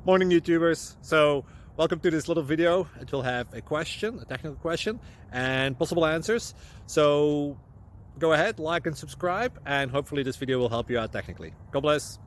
Morning YouTubers. So welcome to this little video. It will have a question, a technical question, and possible answers. So go ahead, like and subscribe, and hopefully this video will help you out technically. God bless.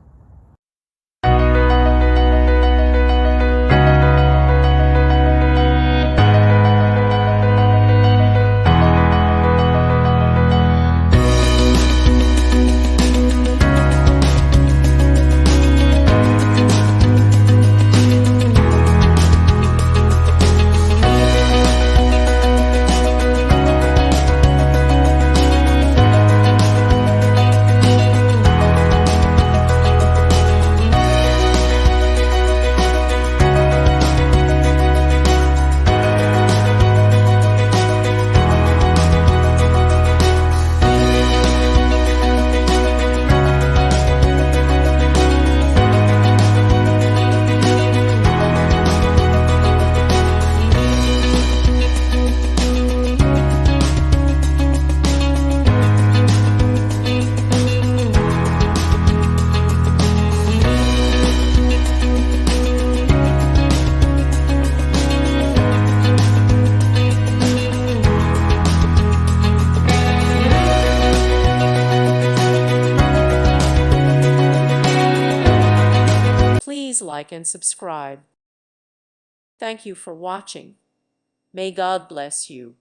Please like and subscribe. Thank you for watching. May God bless you.